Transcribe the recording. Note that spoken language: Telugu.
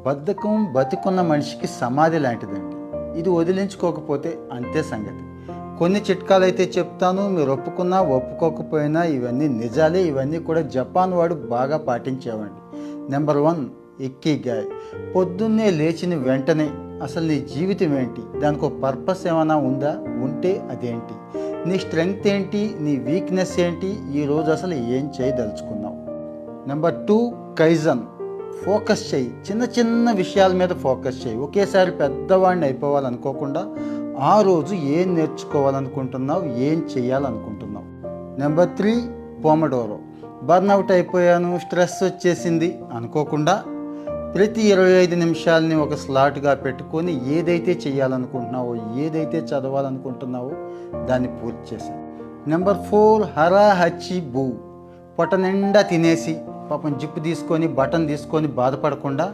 బద్ధకం బతికున్న మనిషికి సమాధి లాంటిదండి. ఇది వదిలించుకోకపోతే అంతే సంగతి. కొన్ని చిట్కాలు అయితే చెప్తాను, మీరు ఒప్పుకున్నా ఒప్పుకోకపోయినా ఇవన్నీ నిజాలే. ఇవన్నీ కూడా జపాన్ వాడు బాగా పాటించేవాడి. నెంబర్ 1, ఇక్కిగాయ్. పొద్దున్నే లేచిన వెంటనే అసలు నీ జీవితం ఏంటి, దానికి ఒక పర్పస్ ఏమైనా ఉందా, ఉంటే అదేంటి, నీ స్ట్రెంగ్త్ ఏంటి, నీ వీక్నెస్ ఏంటి, ఈరోజు అసలు ఏం చేయదలుచుకున్నావు. Number 2, kaizen. ఫోకస్ చేయి, చిన్న చిన్న విషయాల మీద ఫోకస్ చేయి. ఒకేసారి పెద్దవాడిని అయిపోవాలనుకోకుండా ఆ రోజు ఏం నేర్చుకోవాలనుకుంటున్నావు, ఏం చేయాలనుకుంటున్నావు. నెంబర్ 3, పోమడోరో. బర్న్అవుట్ అయిపోయాను, స్ట్రెస్ వచ్చేసింది అనుకోకుండా ప్రతి 25 నిమిషాలని ఒక స్లాట్గా పెట్టుకొని ఏదైతే చేయాలనుకుంటున్నావో, ఏదైతే చదవాలనుకుంటున్నావో దాన్ని పూర్తి చేశాను. నెంబర్ 4, హరా హచ్చి బూ. పొట్ట నిండా తినేసి పాపం జిప్పు తీసుకొని బటన్ తీసుకొని బాధపడకుండా